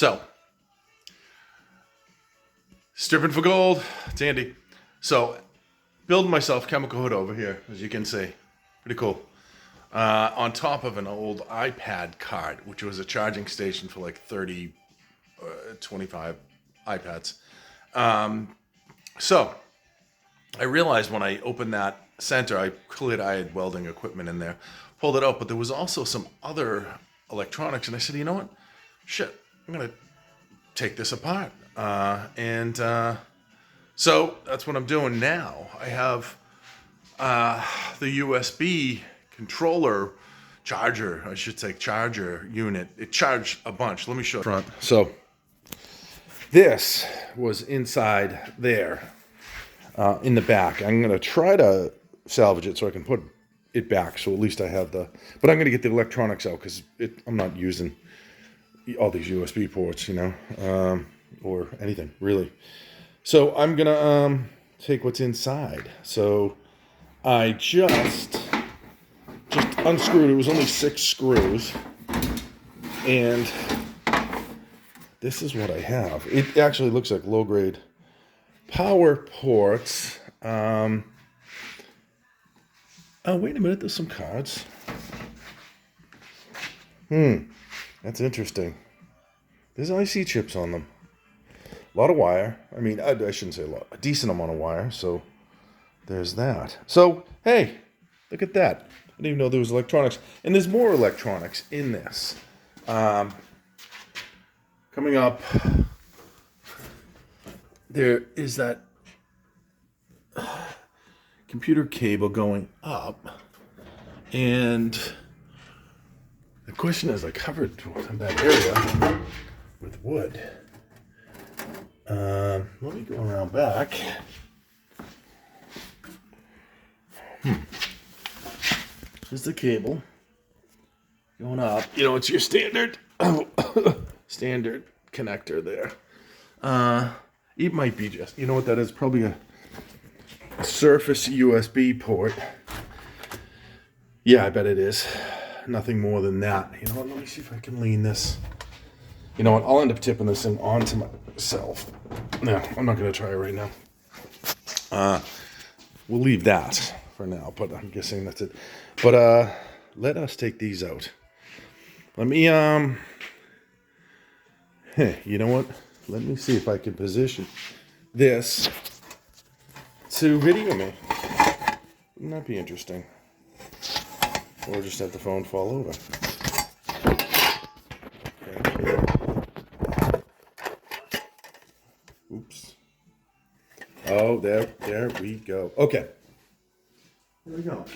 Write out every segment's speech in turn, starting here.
So, stripping for gold. It's Andy. So, building myself chemical hood over here, as you can see. Pretty cool. On top of an old iPad card, which was a charging station for like 30, 25 iPads. So, I realized when I opened that center, I had welding equipment in there, pulled it out, but there was also some other electronics, and I said, you know what? Shit, I'm going to take this apart. So that's what I'm doing now. I have the USB controller charger, I should say charger unit. It charged a bunch. Let me show you. Front. So this was inside there in the back. I'm going to try to salvage it so I can put it back. So at least I have the, but I'm going to get the electronics out because I'm not using all these USB ports, you know, or anything really. So I'm going to take what's inside. So I just unscrewed. It was only 6 screws. And this is what I have. It actually looks like low-grade power ports. Oh, wait a minute. There's some cards. That's interesting. There's IC chips on them. A lot of wire. I mean, I shouldn't say a lot. A decent amount of wire. So there's that. So, hey, look at that. I didn't even know there was electronics. And there's more electronics in this. Coming up, there is that computer cable going up. And the question is, I covered that area with wood. Let me go around back. Here's the cable going up. You know, it's your standard standard connector there. It might be just, you know what that is? Probably a surface USB port. Yeah, I bet it is. Nothing more than that. You know what? Let me see if I can lean this. You know what? I'll end up tipping this thing onto myself. No, I'm not going to try it right now. We'll leave that for now, but I'm guessing that's it. But let us take these out. Let me, you know what? Let me see if I can position this to video me. Wouldn't that be interesting? Or just have the phone fall over. Okay. Oops. Oh, there we go. Okay. Here we go.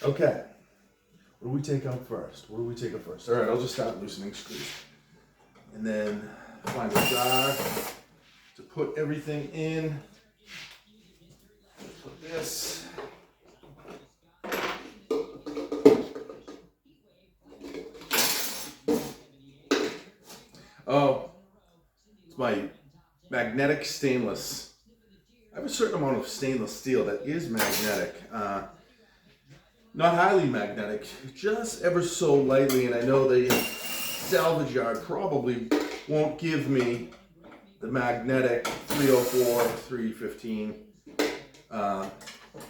Okay. What do we take out first? All right, I'll just start loosening screws. And then find a jar to put everything in. Put this. Oh, it's my magnetic stainless. I have a certain amount of stainless steel that is magnetic. Not highly magnetic, just ever so lightly, and I know the salvage yard probably won't give me the magnetic 304, 315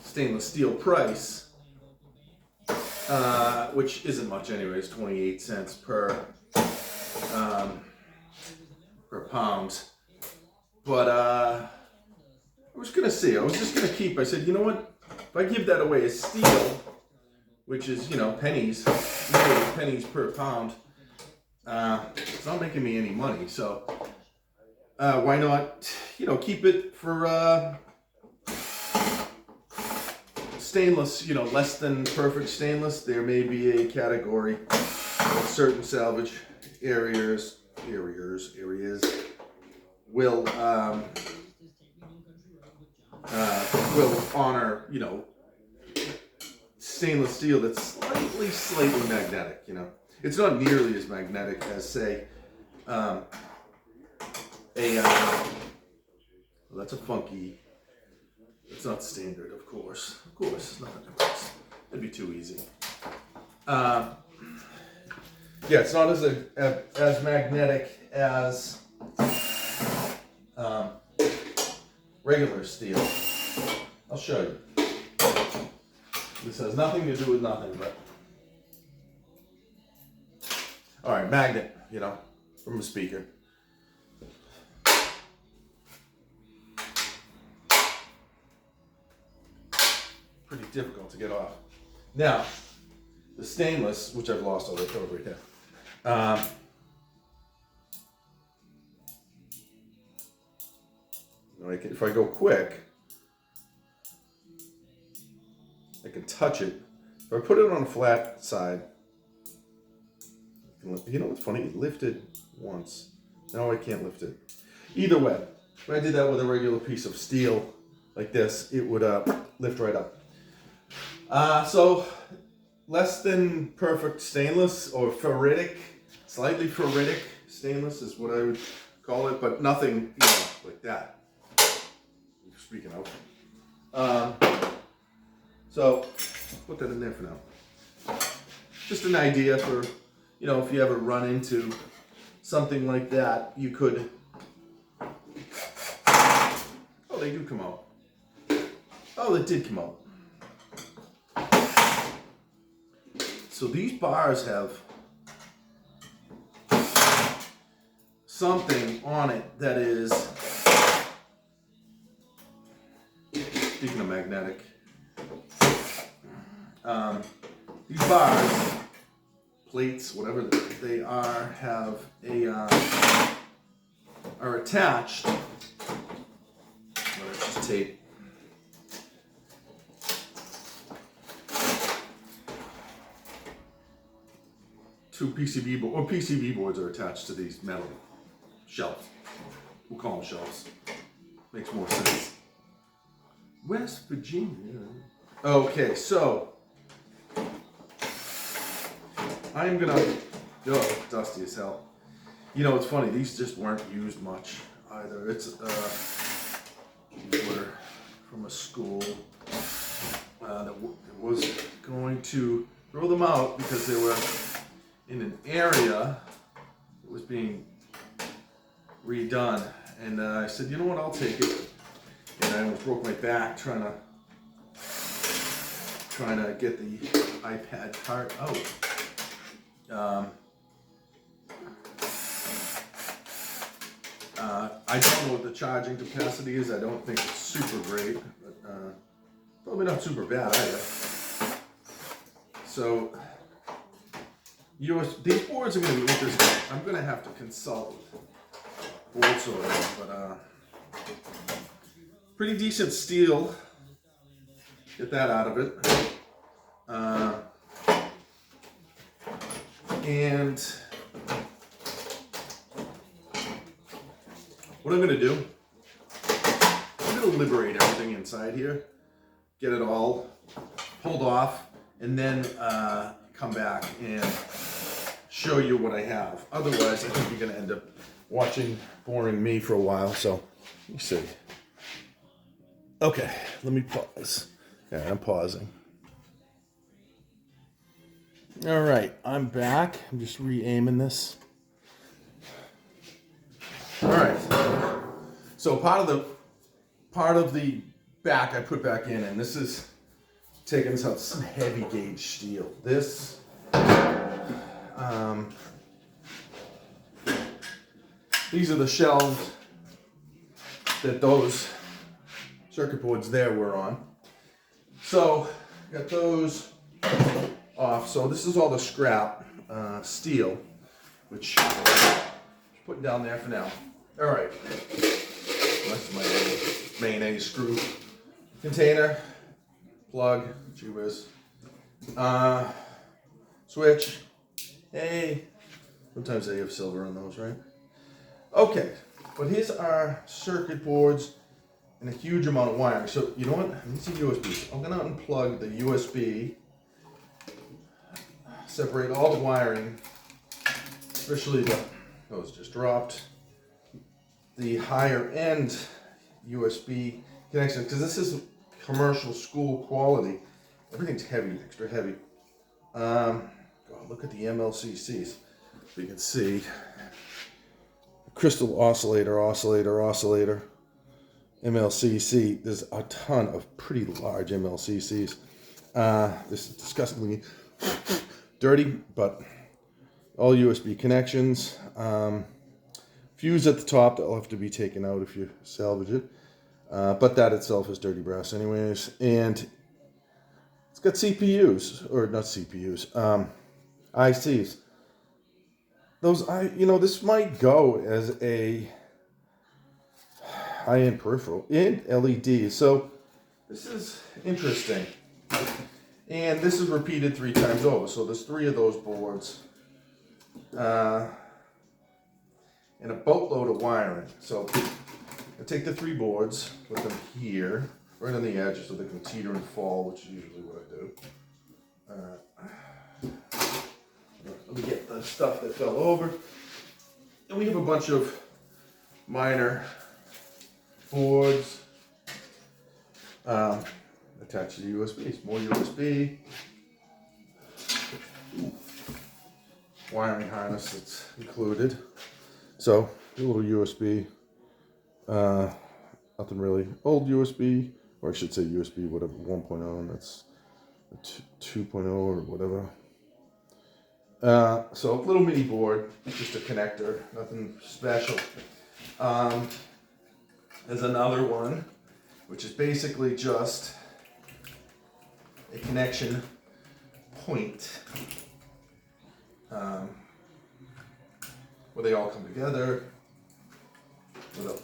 stainless steel price, which isn't much anyways, 28 cents per pound. But I was gonna see, I was just gonna keep, I said, you know what, if I give that away as steel, which is, you know, pennies per pound, it's not making me any money, so why not, you know, keep it for stainless, you know, less than perfect stainless. There may be a category of certain salvage areas will honor, you know, stainless steel that's slightly magnetic, you know. It's not nearly as magnetic as, say, well, that's a funky, it's not standard, of course. It's not, that'd be too easy. Yeah, it's not as magnetic as regular steel. I'll show you. This has nothing to do with nothing, but all right, magnet, you know, from a speaker. Pretty difficult to get off. Now, the stainless, which I've lost all the code right here. If I go quick, I can touch it. If I put it on a flat side, you know what's funny? It lifted once. Now I can't lift it. Either way, if I did that with a regular piece of steel like this, it would lift right up. So less than perfect stainless, or ferritic, slightly ferritic stainless is what I would call it, but nothing, you know, like that. Speaking of. So put that in there for now. Just an idea for, you know, if you ever run into something like that, you could. Oh, they do come out. Oh, they did come out. So these bars have something on it that is, speaking of magnetic, these bars, plates, whatever they are, have a are attached. Let's just tape. Two PCB boards, or PCB boards are attached to these metal shelves. We'll call them shelves. Makes more sense. West Virginia. Okay, so I'm gonna, oh, dusty as hell. You know, it's funny, these just weren't used much either. It's, these were from a school that was going to throw them out because they were in an area that was being redone. And I said, you know what, I'll take it. And I almost broke my back trying to get the iPad part out. I don't know what the charging capacity is. I don't think it's super great, but probably not super bad either. So these boards are going to be interesting. I'm going to have to consult with board sorters, but pretty decent steel. Get that out of it. And what I'm going to do, I'm going to liberate everything inside here, get it all pulled off, and then come back and show you what I have. Otherwise, I think you're going to end up boring me for a while. So, let me see. Okay, let me pause. Yeah, I'm pausing. All right, I'm back. I'm just re-aiming this. All right. So part of the back I put back in, and this is taking some heavy gauge steel. This these are the shelves that those circuit boards there were on. So got those off. So this is all the scrap steel, which I'm putting down there for now. All right. That's my mayonnaise screw container, plug, gee whiz, switch. Hey, sometimes they have silver on those, right? Okay, but here's our circuit boards and a huge amount of wiring. So you know what? Let me see USB. I'm gonna unplug the USB, separate all the wiring, especially those just dropped. The higher end USB connection, because this is commercial school quality. Everything's heavy, extra heavy. God, look at the MLCCs. You can see crystal oscillator, MLCC. There's a ton of pretty large MLCCs. This is disgustingly dirty, but all USB connections. Fuse at the top that'll have to be taken out if you salvage it. But that itself is dirty brass anyways. And it's got CPUs, or not CPUs, ICs. This might go as a high-end peripheral and LED. So this is interesting. And this is repeated 3 times over. So there's 3 of those boards. And a boatload of wiring. So I take the 3 boards, put them here, right on the edge so they can teeter and fall, which is usually what I do. Let me get the stuff that fell over. And we have a bunch of minor boards attached to the USBs. More USB. Wiring harness that's included. So, a little USB. Nothing really. Old USB, or I should say USB, whatever, 1.0, and that's 2.0 or whatever. So a little mini board, just a connector, nothing special. There's another one, which is basically just a connection point, where they all come together with a,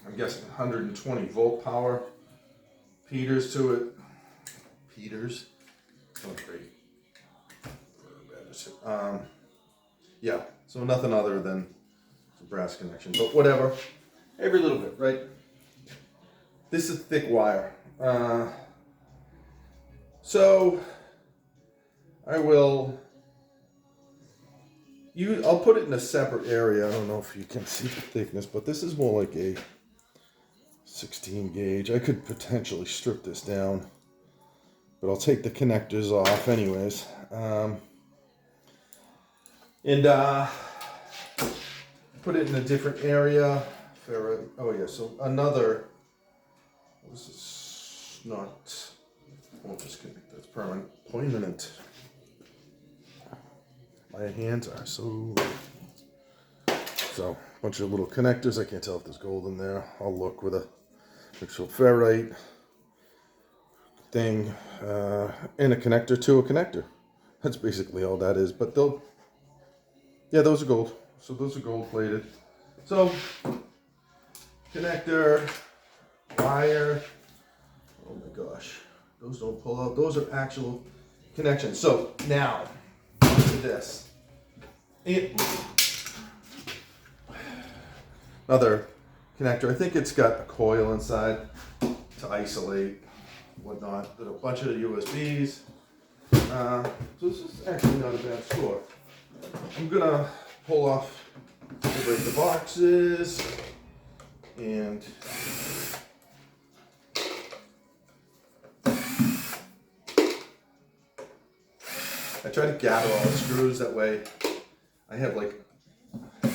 I'm guessing 120 volt power Peters to it. Peters, sounds great. Yeah, so nothing other than a brass connection, but whatever. Every little bit, right? This is thick wire. So I will I'll put it in a separate area. I don't know if you can see the thickness, but this is more like a 16 gauge. I could potentially strip this down, but I'll take the connectors off anyways. And put it in a different area. Oh yeah, so another, this is not, won't disconnect, that's permanent. My hands are so a bunch of little connectors. I can't tell if there's gold in there. I'll look with a mixed ferrite thing, and a connector to a connector. That's basically all that is, but yeah, those are gold. So those are gold plated. So, connector, wire, oh my gosh, those don't pull out. Those are actual connections. So now, onto this. Another connector. I think it's got a coil inside to isolate whatnot. There's a bunch of USBs. So this is actually not a bad store. I'm gonna pull off, separate the boxes, and I try to gather all the screws, that way I have like, I'll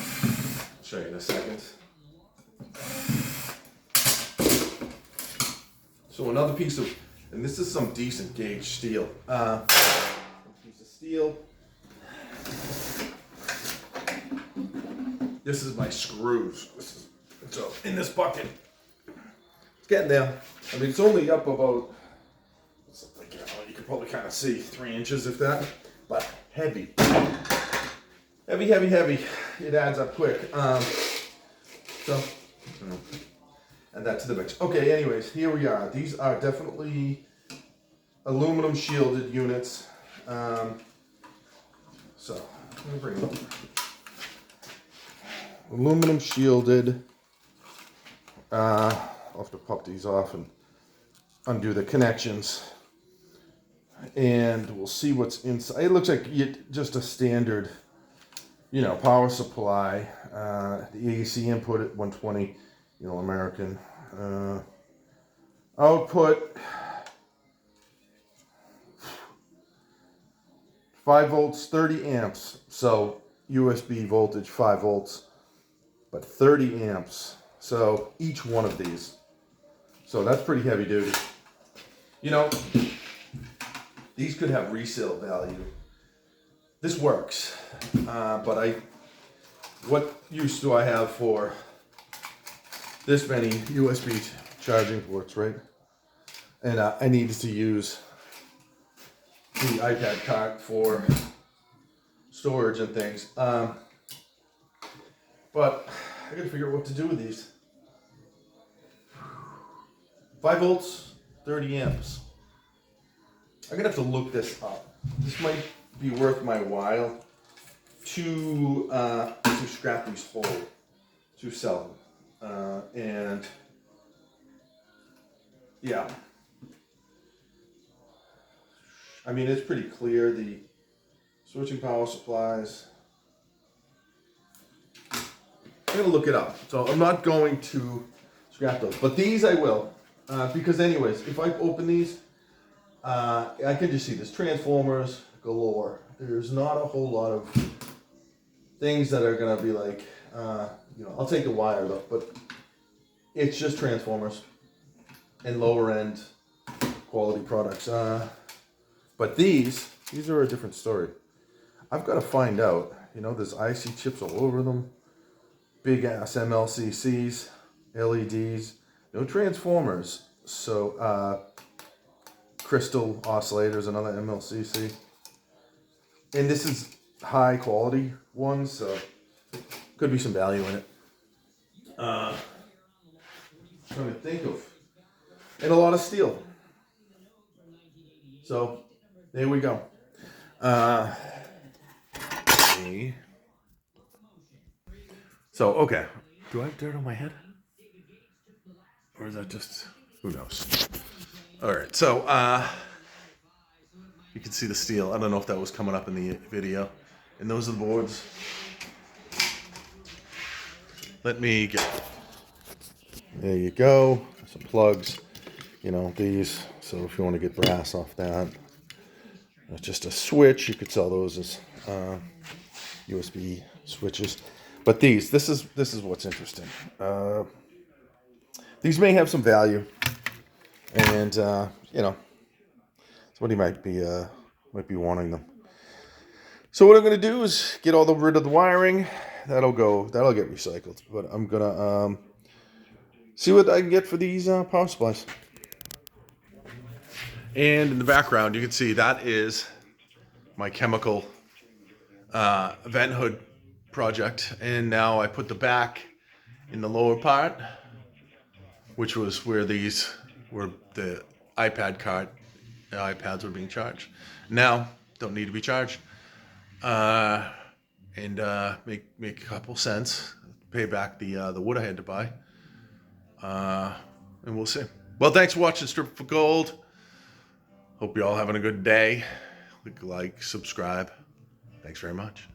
show you in a second. So another piece of, and this is some decent gauge steel. Piece of steel. This is my screws. So in this bucket, it's getting there. I mean, it's only up about, you can probably kind of see 3 inches if that, but heavy. Heavy. It adds up quick. And that to the mix. Okay, anyways, here we are. These are definitely aluminum shielded units. So, let me bring them up. Aluminum shielded. I'll have to pop these off and undo the connections. And we'll see what's inside. It looks like just a standard, power supply. The AC input at 120, American. Output 5 volts, 30 amps. So USB voltage, 5 volts, but 30 amps. So each one of these. So that's pretty heavy duty. You know, these could have resale value. This works, but what use do I have for this many USB charging ports, right? And I needed to use the iPad cart for storage and things. But I gotta figure out what to do with these. 5 volts, 30 amps. I'm gonna have to look this up. This might be worth my while to scrap these whole, to sell them. And yeah, I mean, it's pretty clear, the switching power supplies. I'm gonna look it up. So I'm not going to scrap those, but these I will, because anyways, if I open these, I can just see this transformers galore. There's not a whole lot of things that are gonna be like, I'll take the wire though, but it's just transformers and lower end quality products. But these are a different story. I've got to find out. There's IC chips all over them, big ass MLCCs, LEDs, no transformers. So crystal oscillators, another MLCC, and this is high quality ones, so could be some value in it. Trying to think of, and a lot of steel. So there we go. So okay, do I have dirt on my head, or is that just, who knows? All right, so you can see the steel. I don't know if that was coming up in the video. And those are the boards. Let me get. There you go. Some plugs. These. So if you want to get brass off that, that's just a switch. You could sell those as USB switches. But this is what's interesting. These may have some value, and somebody might be wanting them. So what I'm going to do is get rid of the wiring. That'll get recycled. But I'm gonna see what I can get for these power supplies. And in the background, you can see that is my chemical vent hood project. And now I put the back in the lower part, which was where the iPad cart, the iPads were being charged. Now, don't need to be charged. And make a couple cents, pay back the wood I had to buy. And we'll see. Well, thanks for watching Strip for Gold. Hope you're all having a good day. Like, subscribe. Thanks very much.